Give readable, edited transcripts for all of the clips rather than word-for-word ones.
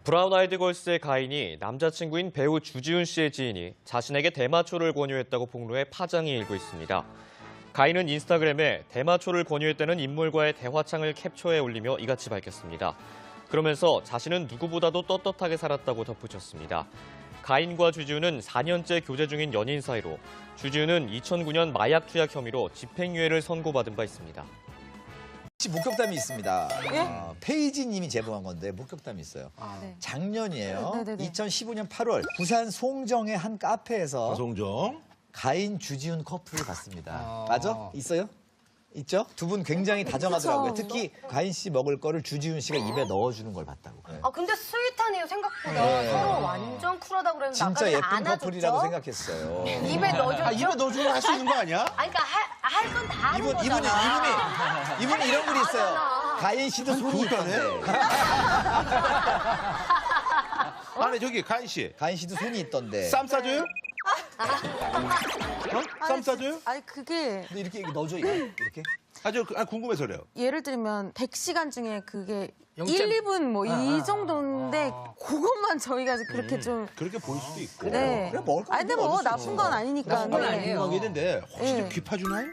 브라운 아이드 걸스의 가인이 남자친구인 배우 주지훈 씨의 지인이 자신에게 대마초를 권유했다고 폭로해 파장이 일고 있습니다. 가인은 인스타그램에 대마초를 권유했다는 인물과의 대화창을 캡처해 올리며 이같이 밝혔습니다. 그러면서 자신은 누구보다도 떳떳하게 살았다고 덧붙였습니다. 가인과 주지훈은 4년째 교제 중인 연인 사이로 주지훈은 2009년 마약 투약 혐의로 집행유예를 선고받은 바 있습니다. 목격담이 있습니다. 예? 페이지 님이 제보한 건데 목격담이 있어요. 네. 작년이에요. 네네네. 2015년 8월 부산 송정의 한 카페에서 송정. 가인 주지훈 커플을 봤습니다. 맞아? 있어요? 있죠? 두 분 굉장히 다정하더라고요. 특히 가인 씨 먹을 거를 주지훈 씨가 입에 넣어주는 걸 봤다고. 네. 아 근데 스윗하네요 생각보다. 서로 완전 쿨하다고 그랬는데 진짜 아까 예쁜 안아줬죠? 커플이라고 생각했어요. 입에 넣어줬죠? 입에 넣어주면 할 수 있는 거 아니야? 아니 그러니까 할 건 다 하는 거잖아. 이분이 이런 글이 있어요. 가인 씨도 손이 있던데. 아니 저기 가인 씨, 가인 씨도 손이 있던데. 쌈 싸줘요? 어? 쌈 싸줘요? 아니 그게 근데 이렇게 넣어줘 이렇게? 궁금해서 그래요. 예를 들면 100시간 중에 그게 1, 2분 뭐 이 정도인데 그것만 저희가 그렇게 좀 그렇게 보일 수도 있고. 네. 그래, 먹을 거 아니 근데 뭐 나쁜 건 아니니까. 나쁜 건 네. 아니겠는데 혹시 네. 귀 파주나요?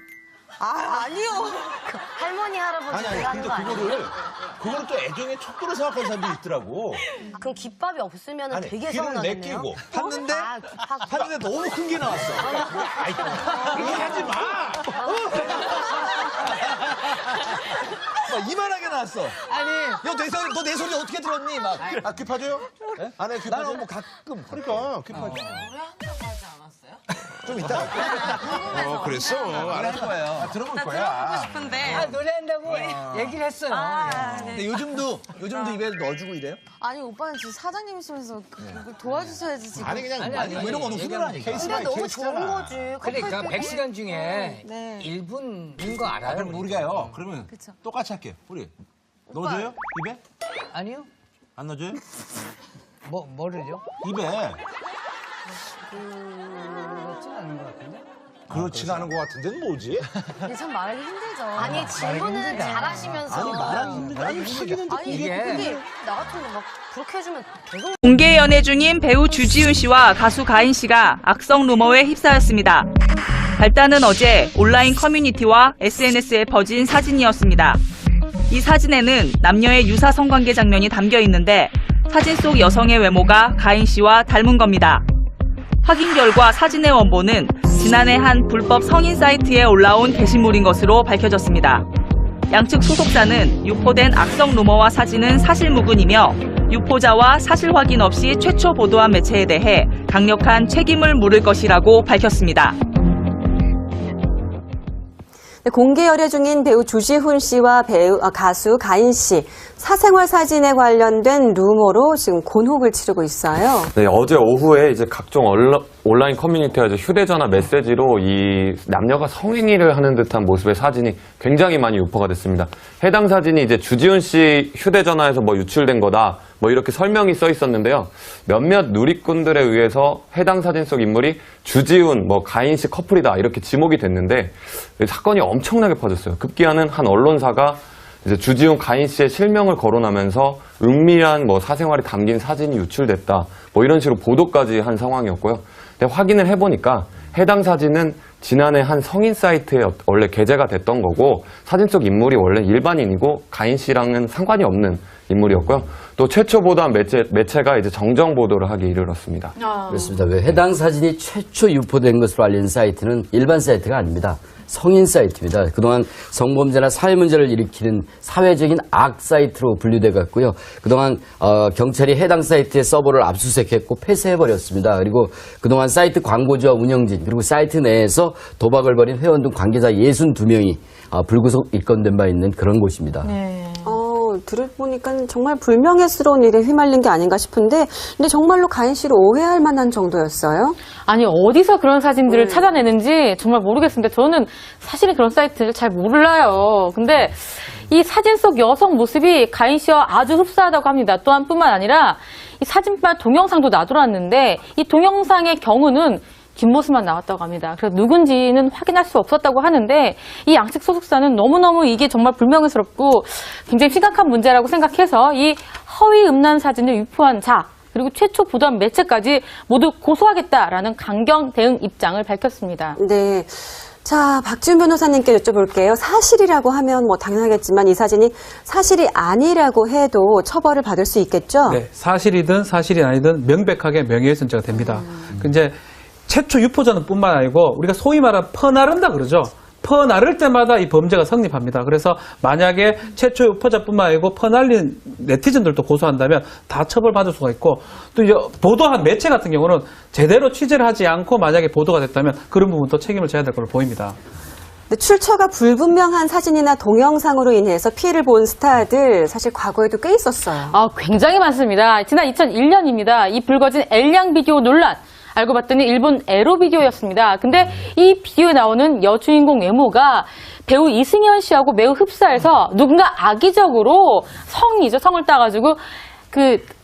아 아니요. 할머니 할아버지 아니 하는 근데 거 아니에요? 그거를 또 애정의 척도로 생각하는 사람도 있더라고. 그럼 깃밥이 없으면 아니 되게 귀는 서운하겠네요. 내끼고 팠는데 아, 깃밥. 팠는데 너무 큰 게 나왔어. 얘기하지 마. 막 이만하게 나왔어. 아니, 너 내 소리 어떻게 들었니? 막. 귀 파줘요? 안에 귀 파줘? 나는 뭐 가끔. 그러니까 귀 파줘. 좀 이따 그랬어. 할 거예요. 들어볼 거야. 노래한다고 얘기를 했어요. 근데 요즘도 입에 넣어주고 이래요? 아니 오빠는 지금 사장님이시면서 그걸 도와주셔야지 지금. 아니 그냥 아니, 뭐 이런 건 후배라니까. 근데 너무 좋은 거지. 그러니까 100시간 중에 네. 1분인 거 알아요? 그럼 우리가요. 그러면 그쵸. 똑같이 할게요. 우리 넣어줘요? 입에? 아니요? 안 넣어줘요? 뭐를요? 입에. 그렇진 않은 것 같은데? 그렇지가 않은 것 같은데 뭐지? 이게 참 말하기 힘들죠. 아니 질문은 잘하시면서 말하기 힘들다. 아니 이게 나 같으면 막 그렇게 해주면 계속 공개 연애 중인 배우 주지훈 씨와 가수 가인 씨가 악성 루머에 휩싸였습니다. 발단은 어제 온라인 커뮤니티와 SNS에 퍼진 사진이었습니다. 이 사진에는 남녀의 유사 성관계 장면이 담겨 있는데 사진 속 여성의 외모가 가인 씨와 닮은 겁니다. 확인 결과 사진의 원본은 지난해 한 불법 성인 사이트에 올라온 게시물인 것으로 밝혀졌습니다. 양측 소속사는 유포된 악성 루머와 사진은 사실무근이며 유포자와 사실 확인 없이 최초 보도한 매체에 대해 강력한 책임을 물을 것이라고 밝혔습니다. 공개 열애 중인 배우 주지훈 씨와 가수 가인 씨 사생활 사진에 관련된 루머로 지금 곤혹을 치르고 있어요. 네, 어제 오후에 이제 각종 온라인 커뮤니티와 이제 휴대전화 메시지로 이 남녀가 성행위를 하는 듯한 모습의 사진이 굉장히 많이 유포가 됐습니다. 해당 사진이 이제 주지훈 씨 휴대전화에서 뭐 유출된 거다, 뭐 이렇게 설명이 써 있었는데요. 몇몇 누리꾼들에 의해서 해당 사진 속 인물이 주지훈, 뭐 가인 씨 커플이다 이렇게 지목이 됐는데 사건이 엄청나게 퍼졌어요. 급기야는 한 언론사가 이제 주지훈, 가인 씨의 실명을 거론하면서 은밀한 뭐 사생활이 담긴 사진이 유출됐다, 뭐 이런 식으로 보도까지 한 상황이었고요. 근데 확인을 해보니까 해당 사진은 지난해 한 성인 사이트에 원래 게재가 됐던 거고 사진 속 인물이 원래 일반인이고 가인 씨랑은 상관이 없는 인물이었고요. 또 최초 보도한 매체가 이제 정정 보도를 하기 이르렀습니다. 그렇습니다. 해당 사진이 최초 유포된 것으로 알려진 사이트는 일반 사이트가 아닙니다. 성인 사이트입니다. 그동안 성범죄나 사회 문제를 일으키는 사회적인 악 사이트로 분류돼 갔고요. 그동안 경찰이 해당 사이트의 서버를 압수수색했고 폐쇄해버렸습니다. 그리고 그동안 사이트 광고주와 운영진 그리고 사이트 내에서 도박을 벌인 회원 등 관계자 62명이 불구속 입건된 바 있는 그런 곳입니다. 네. 들어보니까 정말 불명예스러운 일에 휘말린 게 아닌가 싶은데 근데 정말로 가인 씨를 오해할 만한 정도였어요? 아니 어디서 그런 사진들을 찾아내는지 정말 모르겠습니다. 저는 사실은 그런 사이트를 잘 몰라요. 근데 이 사진 속 여성 모습이 가인 씨와 아주 흡사하다고 합니다. 또한 뿐만 아니라 이 사진뿐만 동영상도 나돌았는데 이 동영상의 경우는 뒷모습만 나왔다고 합니다. 그래서 누군지는 확인할 수 없었다고 하는데 이 양측 소속사는 너무너무 이게 정말 불명예스럽고 굉장히 심각한 문제라고 생각해서 이 허위 음란 사진을 유포한 자 그리고 최초 보도한 매체까지 모두 고소하겠다라는 강경 대응 입장을 밝혔습니다. 네. 자, 박지훈 변호사님께 여쭤볼게요. 사실이라고 하면 뭐 당연하겠지만 이 사진이 사실이 아니라고 해도 처벌을 받을 수 있겠죠? 네, 사실이든 사실이 아니든 명백하게 명예훼손죄가 됩니다. 이제 최초 유포자는 뿐만 아니고 우리가 소위 말하는 퍼나른다 그러죠. 퍼나를 때마다 이 범죄가 성립합니다. 그래서 만약에 최초 유포자뿐만 아니고 퍼날린 네티즌들도 고소한다면 다 처벌받을 수가 있고 또 이제 보도한 매체 같은 경우는 제대로 취재를 하지 않고 만약에 보도가 됐다면 그런 부분도 책임을 져야 될 걸로 보입니다. 출처가 불분명한 사진이나 동영상으로 인해서 피해를 본 스타들 사실 과거에도 꽤 있었어요. 굉장히 많습니다. 지난 2001년입니다. 이 불거진 엘량 비디오 논란. 알고 봤더니 일본 에로 비디오였습니다. 근데 이 비디오에 나오는 여주인공 외모가 배우 이승현 씨하고 매우 흡사해서 누군가 악의적으로 성을 따가지고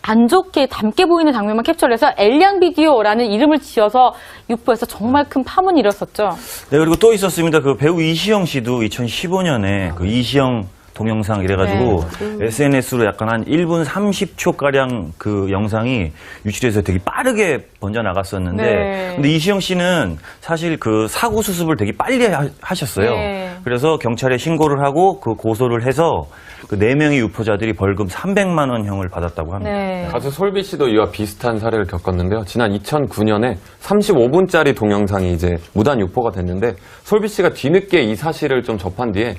안 좋게 닮게 보이는 장면만 캡처를 해서 엘량 비디오라는 이름을 지어서 유포해서 정말 큰 파문이 일었었죠. 네, 그리고 또 있었습니다. 그 배우 이시영 씨도 2015년에 그 이시영 동영상 이래가지고 SNS로 약간 한 1분 30초가량 그 영상이 유출해서 되게 빠르게 번져나갔었는데 네. 근데 이시영 씨는 사실 그 사고 수습을 되게 빨리 하셨어요. 네. 그래서 경찰에 신고를 하고 그 고소를 해서 그 4명의 유포자들이 벌금 300만 원형을 받았다고 합니다. 네. 가수 솔비 씨도 이와 비슷한 사례를 겪었는데요. 지난 2009년에 35분짜리 동영상이 이제 무단 유포가 됐는데 솔비 씨가 뒤늦게 이 사실을 좀 접한 뒤에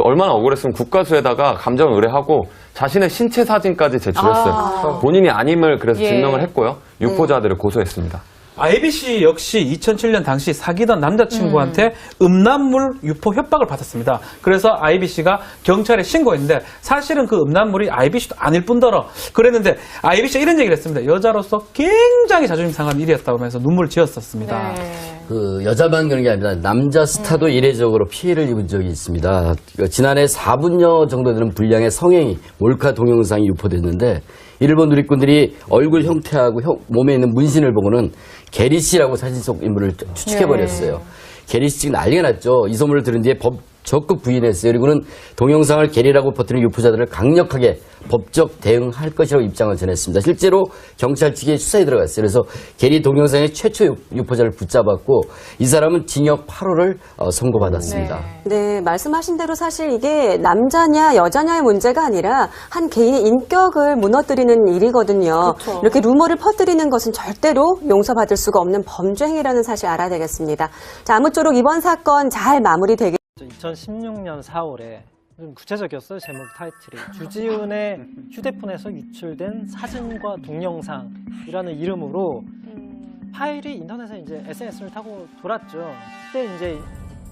얼마나 억울했으면 국가수에다가 감정 의뢰하고 자신의 신체 사진까지 제출했어요. 본인이 아님을 그래서 증명을 했고요. 유포자들을 고소했습니다. IBC 역시 2007년 당시 사귀던 남자친구한테 음란물 유포 협박을 받았습니다. 그래서 IBC가 경찰에 신고했는데 사실은 그 음란물이 IBC도 아닐 뿐더러 그랬는데 IBC가 이런 얘기를 했습니다. 여자로서 굉장히 자존심 상한 일이었다고 하면서 눈물을 지었었습니다. 그 여자만 그런 게 아니라 남자 스타도 이례적으로 피해를 입은 적이 있습니다. 지난해 4분여 정도 되는 분량의 성행위, 몰카 동영상이 유포됐는데 일본 누리꾼들이 얼굴 형태하고 몸에 있는 문신을 보고는 게리 씨라고 사진 속 인물을 추측해버렸어요. 게리 씨 지금 난리가 났죠. 이 소문을 들은 뒤에 적극 부인했어요. 그리고는 동영상을 게리라고 퍼뜨린 유포자들을 강력하게 법적 대응할 것이라고 입장을 전했습니다. 실제로 경찰 측에 수사에 들어갔어요. 그래서 게리 동영상의 최초 유포자를 붙잡았고 이 사람은 징역 8호를 선고받았습니다. 네, 말씀하신 대로 사실 이게 남자냐 여자냐의 문제가 아니라 한 개인의 인격을 무너뜨리는 일이거든요. 그렇죠. 이렇게 루머를 퍼뜨리는 것은 절대로 용서받을 수가 없는 범죄 행위라는 사실 알아야 되겠습니다. 자, 아무쪼록 이번 사건 잘 마무리되길 2016년 4월에 좀 구체적이었어요. 제목 타이틀이 주지훈의 휴대폰에서 유출된 사진과 동영상이라는 이름으로 파일이 인터넷에 이제 SNS를 타고 돌았죠. 그때 이제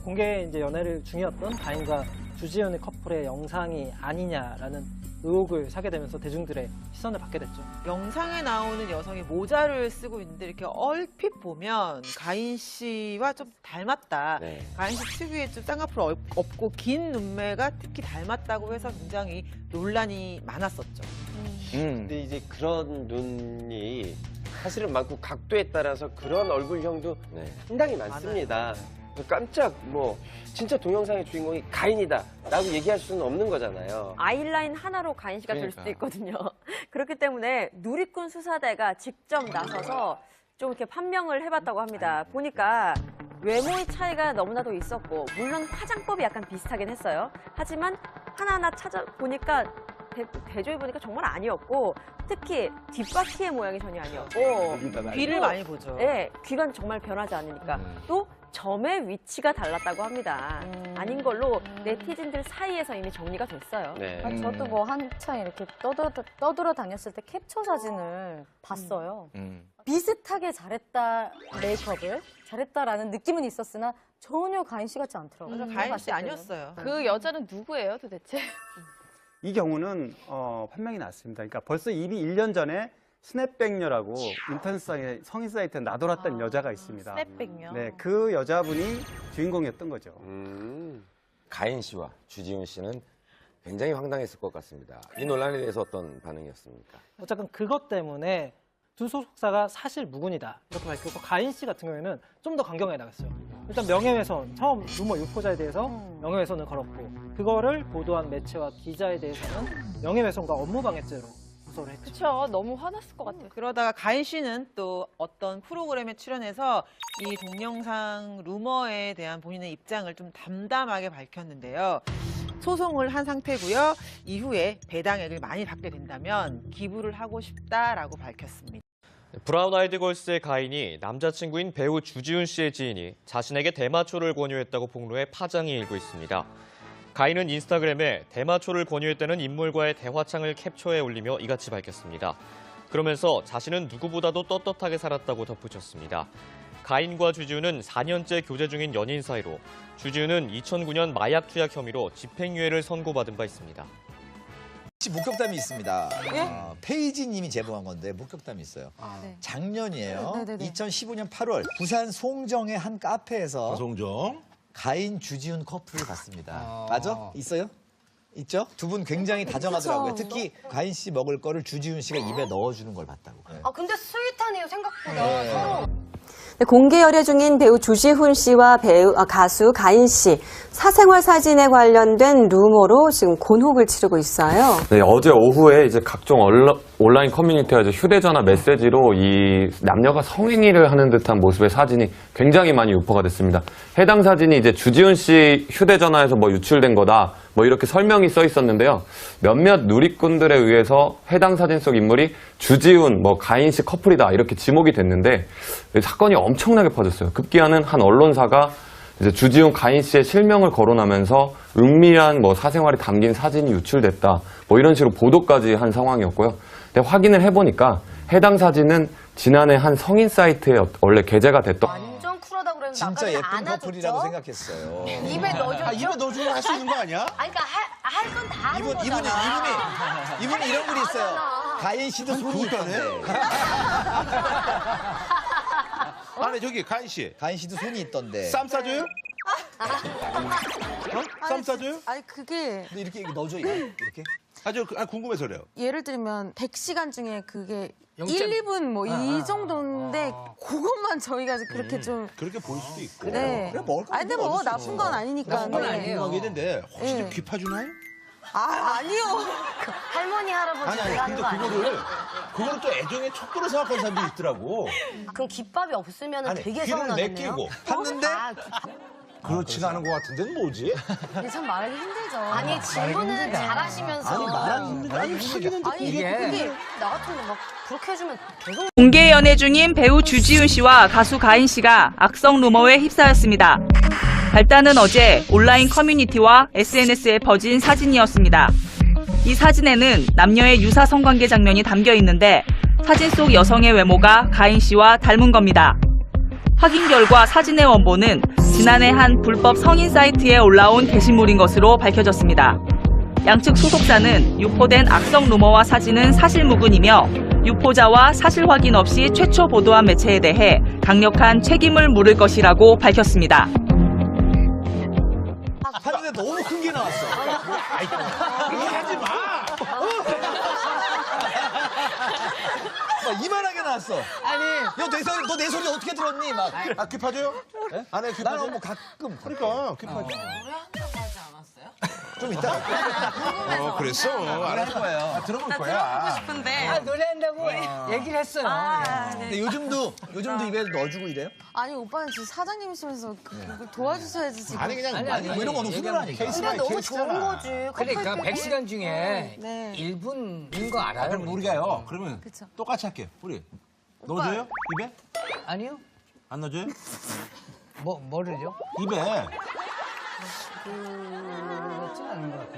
공개 이제 연애를 중이었던 가인과 주지훈의 커플의 영상이 아니냐라는 의혹을 사게 되면서 대중들의 시선을 받게 됐죠. 영상에 나오는 여성이 모자를 쓰고 있는데 이렇게 얼핏 보면 가인 씨와 좀 닮았다. 가인 씨 특유의 좀 쌍꺼풀 없고 긴 눈매가 특히 닮았다고 해서 굉장히 논란이 많았었죠. 근데 이제 그런 눈이 사실은 많고 각도에 따라서 그런 얼굴형도 상당히 많습니다. 깜짝 진짜 동영상의 주인공이 가인이다 라고 얘기할 수는 없는 거잖아요. 아이라인 하나로 가인 씨가 될 수도 있거든요. 그렇기 때문에 누리꾼 수사대가 직접 나서서 좀 이렇게 판명을 해봤다고 합니다. 보니까 외모의 차이가 너무나도 있었고 물론 화장법이 약간 비슷하긴 했어요. 하지만 하나하나 찾아보니까 대조해보니까 정말 아니었고 특히 뒷바퀴의 모양이 전혀 아니었고 귀를 많이 보죠. 네, 귀가 정말 변하지 않으니까 또 점의 위치가 달랐다고 합니다. 아닌 걸로 네티즌들 사이에서 이미 정리가 됐어요. 저도 뭐 한창 이렇게 떠돌아 다녔을 때 캡처 사진을 봤어요. 비슷하게 잘했다 메이크업을 잘했다라는 느낌은 있었으나 전혀 가인 씨 같지 않더라고요. 가인 씨 아니었어요. 그 여자는 누구예요 도대체? 이 경우는 판명이 났습니다. 그러니까 벌써 이미 1년 전에 스냅백녀라고 인터넷상에 성인 사이트에 나돌았던 여자가 있습니다. 스냅백녀. 네, 그 여자분이 주인공이었던 거죠. 가인 씨와 주지훈 씨는 굉장히 황당했을 것 같습니다. 이 논란에 대해서 어떤 반응이었습니까? 어쨌든 그것 때문에 두 소속사가 사실 무근이다 이렇게 밝혔고 가인 씨 같은 경우에는 좀 더 강경하게 나갔어요. 일단 명예훼손, 처음 루머 유포자에 대해서 명예훼손을 걸었고 그거를 보도한 매체와 기자에 대해서는 명예훼손과 업무방해죄로 고소를 했죠. 그렇죠. 너무 화났을 것 같아요. 그러다가 가인 씨는 또 어떤 프로그램에 출연해서 이 동영상 루머에 대한 본인의 입장을 좀 담담하게 밝혔는데요. 소송을 한 상태고요. 이후에 배당액을 많이 받게 된다면 기부를 하고 싶다라고 밝혔습니다. 브라운 아이드 걸스의 가인이 남자친구인 배우 주지훈 씨의 지인이 자신에게 대마초를 권유했다고 폭로해 파장이 일고 있습니다. 가인은 인스타그램에 대마초를 권유했다는 인물과의 대화창을 캡처해 올리며 이같이 밝혔습니다. 그러면서 자신은 누구보다도 떳떳하게 살았다고 덧붙였습니다. 가인과 주지훈은 4년째 교제 중인 연인 사이로 주지훈은 2009년 마약 투약 혐의로 집행유예를 선고받은 바 있습니다. 목격담이 있습니다. 페이지 님이 제보한 건데 목격담이 있어요. 네. 작년이에요. 네네네. 2015년 8월 부산 송정의 한 카페에서 송정 가인 주지훈 커플을 봤습니다. 맞아? 있어요? 있죠? 두 분 굉장히 다정하더라고요. 특히 가인 씨 먹을 거를 주지훈 씨가 입에 넣어주는 걸 봤다고. 아 근데 스윗하네요 생각보다 서로. 공개 열애 중인 배우 주지훈 씨와 가수 가인 씨 사생활 사진에 관련된 루머로 지금 곤혹을 치르고 있어요. 네, 어제 오후에 이제 각종 온라인 커뮤니티와 이제 휴대전화 메시지로 이 남녀가 성행위를 하는 듯한 모습의 사진이 굉장히 많이 유포가 됐습니다. 해당 사진이 이제 주지훈 씨 휴대전화에서 뭐 유출된 거다, 뭐 이렇게 설명이 써 있었는데요. 몇몇 누리꾼들에 의해서 해당 사진 속 인물이 주지훈, 뭐 가인 씨 커플이다 이렇게 지목이 됐는데 사건이 엄청나게 퍼졌어요. 급기야는 한 언론사가 이제 주지훈, 가인 씨의 실명을 거론하면서 은밀한 뭐 사생활이 담긴 사진이 유출됐다, 뭐 이런 식으로 보도까지 한 상황이었고요. 근데 확인을 해보니까 해당 사진은 지난해 한 성인 사이트에 원래 게재가 됐던. 완전 쿨하다고 그랬는데 진짜 아까 예쁜 안아줬죠? 커플이라고 생각했어요. 입에 넣어줬죠? 입에 넣어주면 할 수 있는 거 아니야? 아니 그러니까 할 건 다 하는 거잖아. 이분이 이런 글이 있어요. 가인 씨도 손이 있던데. 아니 저기 가인 씨. 가인 씨도 손이 있던데. 쌈 싸줘요? 쌈 싸줘요? 아니 그게 근데 이렇게 넣어줘 이렇게? 궁금해서 그래요. 예를 들면 100시간 중에 그게 0. 1, 2분 뭐 이 정도인데 그것만 저희가 그렇게 좀 그렇게 볼 수도 있고. 네. 그래 먹을 거. 아니 근데 뭐 나쁜 건 아니니까. 나쁜 건 아니에요. 궁금하겠는데 혹시 네. 좀 귀 파주나요? 아니요. 할머니 할아버지 아니 하는 근데 거 아니에요? 그거를 또 애정의 척도로 생각하는 사람도 있더라고. 그럼 깃밥이 없으면 되게 귀를 서운하겠네요. 내끼고 팠는데 그렇지가 않은 것 같은데 뭐지? 근데 참 말하기 힘들죠. 아니 질문은 잘하시면서 아니 말하기 힘들다. 아니 그게 나 같으면 막 그렇게 해주면 계속 공개 연애 중인 배우 주지훈 씨와 가수 가인 씨가 악성 루머에 휩싸였습니다. 발단은 어제 온라인 커뮤니티와 SNS에 퍼진 사진이었습니다. 이 사진에는 남녀의 유사 성관계 장면이 담겨 있는데 사진 속 여성의 외모가 가인 씨와 닮은 겁니다. 확인 결과 사진의 원본은 지난해 한 불법 성인 사이트에 올라온 게시물인 것으로 밝혀졌습니다. 양측 소속사는 유포된 악성 루머와 사진은 사실무근이며 유포자와 사실 확인 없이 최초 보도한 매체에 대해 강력한 책임을 물을 것이라고 밝혔습니다. 팠는데 너무 큰 게 나왔어. 그렇게 하지 마. 막 이만하게 나왔어. 아니. 너 내 소리 어떻게 들었니? 막. 귀 파줘요? 네? 안에 귀 나는 파줘? 뭐 가끔. 그러니까 귀 파줘. 좀 이따. 그랬어. 알았을 거예요. 들어볼 거야. 아, 노래한다고 얘기를 했어요. 근데 요즘도 입에 넣어주고 이래요? 아니 오빠는 지금 사장님이시면서 그걸 도와주셔야지 지금. 아니 그냥 아니 뭐 이런 거는 후련하니까. 근데 너무 좋은 거지. 그러니까 커플끼리. 100시간 중에 네. 1분인 거 알아요. 그럼 우리가요. 그러면 그쵸. 똑같이 할게요. 우리 넣어줘요? 입에? 아니요? 안 넣어줘요? 뭐를요? 입에. 그렇진 않은 것 같아요.